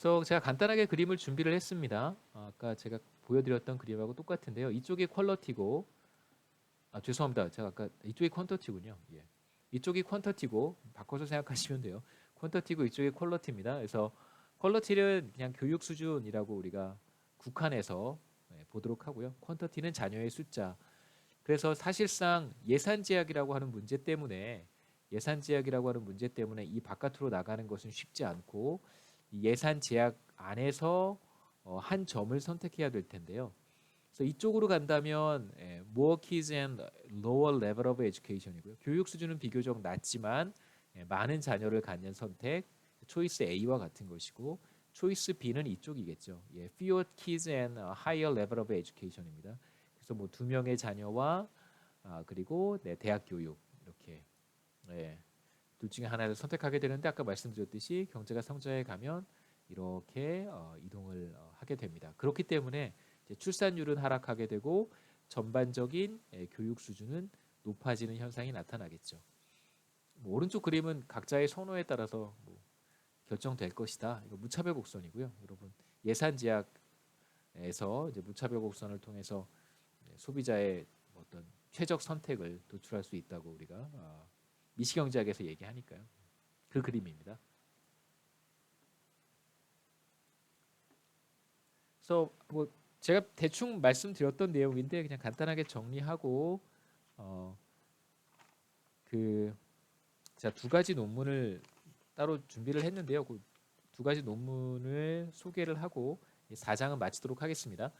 그래서 제가 간단하게 그림을 준비를 했습니다. 아까 제가 보여드렸던 그림하고 똑같은데요. 이쪽이 퀄러티고, 죄송합니다. 제가 아까 이쪽이 퀀터티군요. 예. 이쪽이 퀀터티고 바꿔서 생각하시면 돼요. 퀀터티고 이쪽이 퀄러티입니다. 그래서 퀄러티는 그냥 교육 수준이라고 우리가 국한해서 보도록 하고요. 퀀터티는 자녀의 숫자. 그래서 사실상 예산 제약이라고 하는 문제 때문에 이 바깥으로 나가는 것은 쉽지 않고 이 예산 제약 안에서 한 점을 선택해야 될 텐데요. 그래서 이쪽으로 간다면 more kids and lower level of education이고요. 교육 수준은 비교적 낮지만 많은 자녀를 갖는 선택, 초이스 A와 같은 것이고 초이스 B는 이쪽이겠죠. fewer kids and higher level of education입니다. 그래서 뭐 2명의 자녀와 그리고 대학 교육 이렇게 둘 중에 하나를 선택하게 되는데 아까 말씀드렸듯이 경제가 성장해 가면 이렇게 이동을 하게 됩니다. 그렇기 때문에 이제 출산율은 하락하게 되고 전반적인 교육 수준은 높아지는 현상이 나타나겠죠. 뭐 오른쪽 그림은 각자의 선호에 따라서 뭐 결정될 것이다. 이거 무차별 곡선이고요. 여러분 예산 제약에서 이제 무차별 곡선을 통해서 소비자의 어떤 최적 선택을 도출할 수 있다고 우리가 미시경제학에서 얘기하니까요. 그 그림입니다. 그래서 뭐 제가 대충 말씀드렸던 내용인데 그냥 간단하게 정리하고 그 제가 두 가지 논문을 따로 준비를 했는데요. 그 두 가지 논문을 소개를 하고 4장은 마치도록 하겠습니다.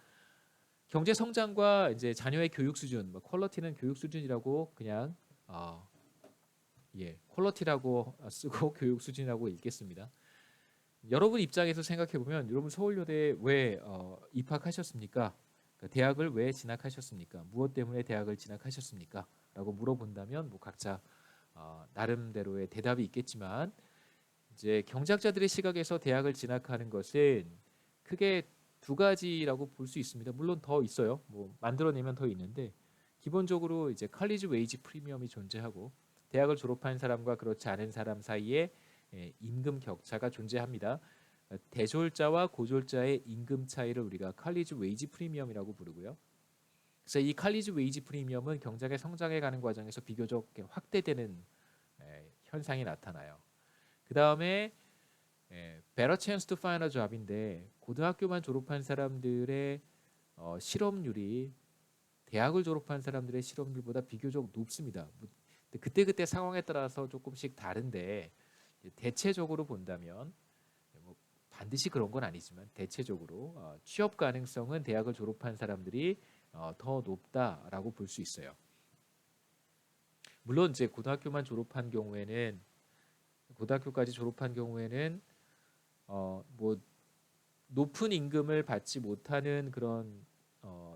경제 성장과 이제 자녀의 교육 수준, 뭐 퀄러티는 교육 수준이라고 그냥 퀄러티라고 쓰고 교육 수준이라고 읽겠습니다. 여러분 입장에서 생각해 보면 여러분 서울여대에 왜 입학하셨습니까? 그러니까 대학을 왜 진학하셨습니까? 무엇 때문에 대학을 진학하셨습니까? 라고 물어본다면 뭐 각자 나름대로의 대답이 있겠지만 이제 경제학자들의 시각에서 대학을 진학하는 것은 크게 두 가지라고 볼 수 있습니다. 물론 더 있어요. 뭐 만들어내면 더 있는데 기본적으로 이제 칼리지 웨이지 프리미엄이 존재하고 대학을 졸업한 사람과 그렇지 않은 사람 사이에 임금 격차가 존재합니다. 대졸자와 고졸자의 임금 차이를 우리가 칼리지 웨이지 프리미엄이라고 부르고요. 그래서 이 칼리지 웨이지 프리미엄은 경제가 성장해 가는 과정에서 비교적 확대되는 현상이 나타나요. 그 다음에 better chance to find a job인데 고등학교만 졸업한 사람들의 실업률이 대학을 졸업한 사람들의 실업률보다 비교적 높습니다. 그때 상황에 따라서 조금씩 다른데 대체적으로 본다면 뭐 반드시 그런 건 아니지만 대체적으로 취업 가능성은 대학을 졸업한 사람들이 더 높다라고 볼 수 있어요. 물론 이제 고등학교까지 졸업한 경우에는 뭐 높은 임금을 받지 못하는 그런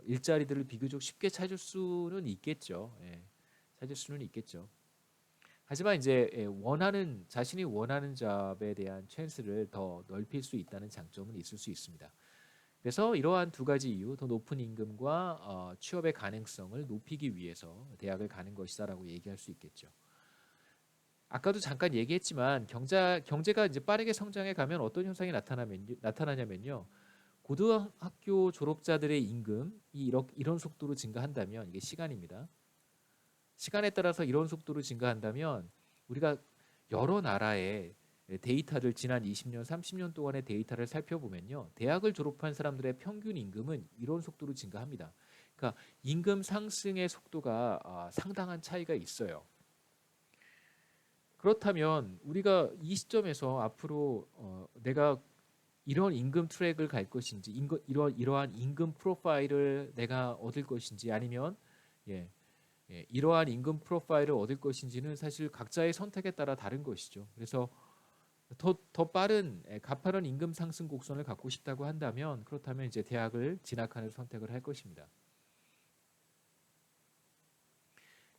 일자리들을 비교적 쉽게 찾을 수는 있겠죠. 찾을 수는 있겠죠. 하지만 이제 자신이 원하는 잡에 대한 찬스를 더 넓힐 수 있다는 장점은 있을 수 있습니다. 그래서 이러한 두 가지 이유, 더 높은 임금과 취업의 가능성을 높이기 위해서 대학을 가는 것이다라고 얘기할 수 있겠죠. 아까도 잠깐 얘기했지만 경제가 이제 빠르게 성장해 가면 어떤 현상이 나타나냐면요. 고등학교 졸업자들의 임금이 이런 속도로 증가한다면 이게 시간입니다. 시간에 따라서 이런 속도로 증가한다면 우리가 여러 나라의 데이터를 지난 20년, 30년 동안의 데이터를 살펴보면요. 대학을 졸업한 사람들의 평균 임금은 이런 속도로 증가합니다. 그러니까 임금 상승의 속도가 상당한 차이가 있어요. 그렇다면 우리가 이 시점에서 앞으로 내가 이런 임금 트랙을 갈 것인지 이러한 임금 프로파일을 내가 얻을 것인지 아니면 이러한 임금 프로파일을 얻을 것인지는 사실 각자의 선택에 따라 다른 것이죠. 그래서 더 빠른 가파른 임금 상승 곡선을 갖고 싶다고 한다면 그렇다면 이제 대학을 진학하는 선택을 할 것입니다.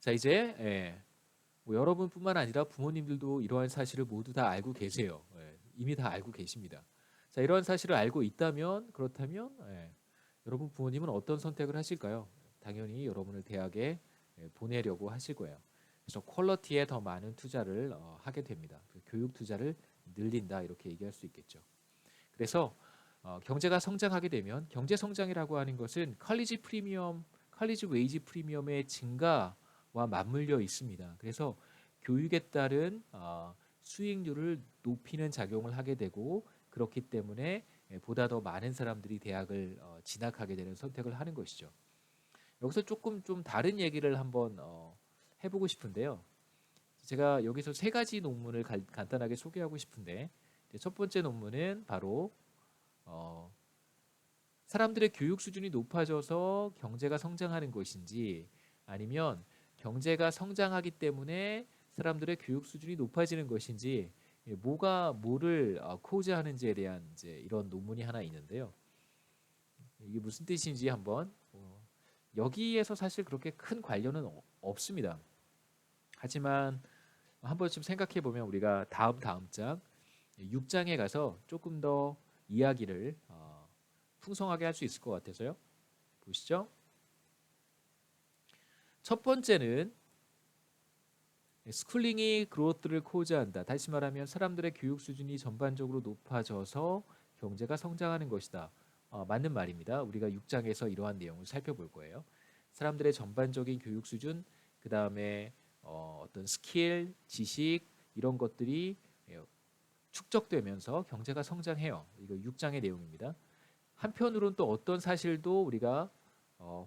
자 이제 뭐 여러분뿐만 아니라 부모님들도 이러한 사실을 모두 다 알고 계세요. 이미 다 알고 계십니다. 자 이러한 사실을 알고 있다면 그렇다면 여러분 부모님은 어떤 선택을 하실까요? 당연히 여러분을 대학에 보내려고 하실 거예요. 그래서 퀄러티에 더 많은 투자를 하게 됩니다. 교육 투자를 늘린다 이렇게 얘기할 수 있겠죠. 그래서 경제가 성장하게 되면 경제 성장이라고 하는 것은 컬리지 웨이지 프리미엄의 증가와 맞물려 있습니다. 그래서 교육에 따른 수익률을 높이는 작용을 하게 되고 그렇기 때문에 보다 더 많은 사람들이 대학을 진학하게 되는 선택을 하는 것이죠. 여기서 조금 좀 다른 얘기를 한번 해보고 싶은데요. 제가 여기서 세 가지 논문을 간단하게 소개하고 싶은데 첫 번째 논문은 바로 사람들의 교육 수준이 높아져서 경제가 성장하는 것인지 아니면 경제가 성장하기 때문에 사람들의 교육 수준이 높아지는 것인지 뭐가 뭐를 코즈하는지에 대한 이제 이런 논문이 하나 있는데요. 이게 무슨 뜻인지 한번 여기에서 사실 그렇게 큰 관련은 없습니다. 하지만 한번 좀 생각해 보면 우리가 다음 장 6장에 가서 조금 더 이야기를 풍성하게 할 수 있을 것 같아서요. 보시죠. 첫 번째는 스쿨링이 그로스를 코즈한다. 다시 말하면 사람들의 교육 수준이 전반적으로 높아져서 경제가 성장하는 것이다. 맞는 말입니다. 우리가 6장에서 이러한 내용을 살펴볼 거예요. 사람들의 전반적인 교육 수준, 그 다음에 어떤 스킬, 지식 이런 것들이 축적되면서 경제가 성장해요. 이거 6장의 내용입니다. 한편으로는 또 어떤 사실도 우리가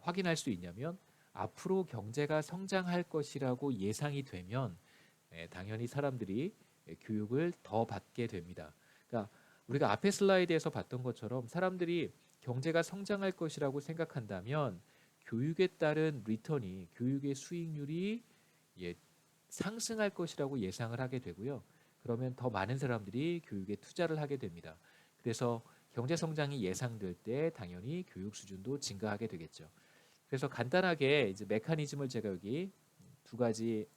확인할 수 있냐면 앞으로 경제가 성장할 것이라고 예상이 되면 당연히 사람들이 교육을 더 받게 됩니다. 그러니까 우리가 앞에 슬라이드에서 봤던 것처럼 사람들이 경제가 성장할 것이라고 생각한다면 교육에 따른 리턴이 교육의 수익률이 상승할 것이라고 예상을 하게 되고요. 그러면 더 많은 사람들이 교육에 투자를 하게 됩니다. 그래서 경제 성장이 예상될 때 당연히 교육 수준도 증가하게 되겠죠. 그래서 간단하게 이제 메커니즘을 제가 여기 두 가지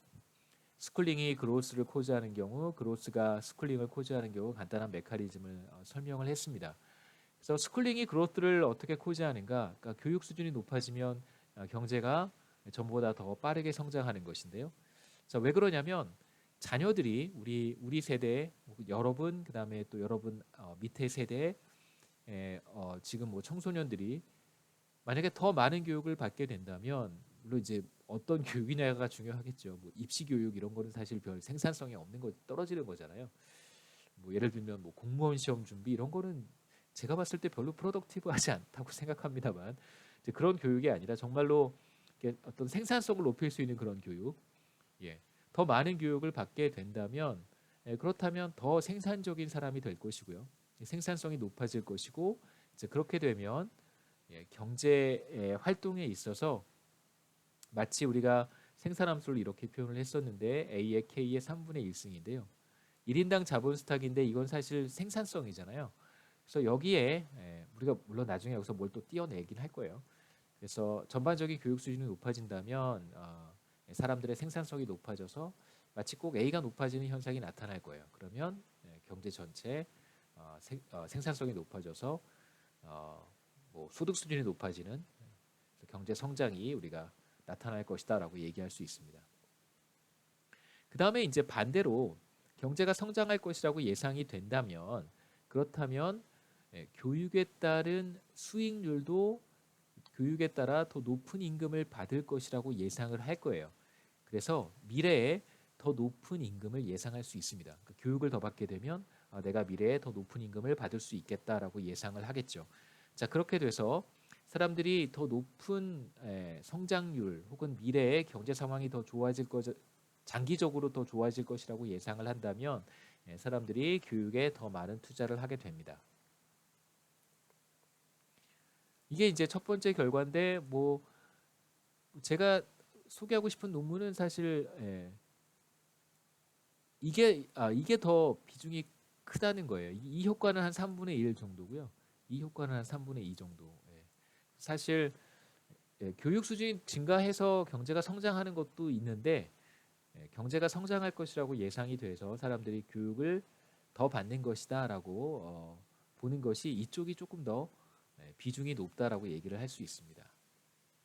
스쿨링이 그로스를 코즈하는 경우, 그로스가 스쿨링을 코즈하는 경우 간단한 메커니즘을 설명을 했습니다. 그래서 스쿨링이 그로스를 어떻게 코즈하는가? 그러니까 교육 수준이 높아지면 경제가 전보다 더 빠르게 성장하는 것인데요. 자, 왜 그러냐면 자녀들이 우리 세대, 여러분 그다음에 또 여러분 밑에 세대 지금 뭐 청소년들이 만약에 더 많은 교육을 받게 된다면 물론 이제 어떤 교육이냐가 중요하겠죠. 뭐 입시 교육 이런 거는 사실 별 생산성이 없는 거 떨어지는 거잖아요. 뭐 예를 들면 뭐 공무원 시험 준비 이런 거는 제가 봤을 때 별로 프로덕티브하지 않다고 생각합니다만 이제 그런 교육이 아니라 정말로 어떤 생산성을 높일 수 있는 그런 교육, 더 많은 교육을 받게 된다면 그렇다면 더 생산적인 사람이 될 것이고요. 생산성이 높아질 것이고 이제 그렇게 되면 경제 활동에 있어서 마치 우리가 생산함수를 이렇게 표현을 했었는데 A의 K의 3분의 1승인데요. 1인당 자본 스탁인데 이건 사실 생산성이잖아요. 그래서 여기에 우리가 물론 나중에 여기서 뭘 또 띄어내긴 할 거예요. 그래서 전반적인 교육 수준이 높아진다면 사람들의 생산성이 높아져서 마치 꼭 A가 높아지는 현상이 나타날 거예요. 그러면 경제 전체 생산성이 높아져서 뭐 소득 수준이 높아지는 경제 성장이 우리가 나타날 것이다라고 얘기할 수 있습니다. 그 다음에 이제 반대로 경제가 성장할 것이라고 예상이 된다면 그렇다면 교육에 따른 수익률도 교육에 따라 더 높은 임금을 받을 것이라고 예상을 할 거예요. 그래서 미래에 더 높은 임금을 예상할 수 있습니다. 그러니까 교육을 더 받게 되면 내가 미래에 더 높은 임금을 받을 수 있겠다라고 예상을 하겠죠. 자, 그렇게 돼서 사람들이 더 높은 성장률 혹은 미래의 경제 상황이 더 좋아질 것, 장기적으로 더 좋아질 것이라고 예상을 한다면 사람들이 교육에 더 많은 투자를 하게 됩니다. 이게 이제 첫 번째 결과인데 뭐 제가 소개하고 싶은 논문은 사실 이게 더 비중이 크다는 거예요. 이 효과는 한 3분의 1 정도고요. 이 효과는 한 3분의 2 정도. 사실 교육 수준이 증가해서 경제가 성장하는 것도 있는데 경제가 성장할 것이라고 예상이 돼서 사람들이 교육을 더 받는 것이다라고 보는 것이 이쪽이 조금 더 비중이 높다라고 얘기를 할 수 있습니다.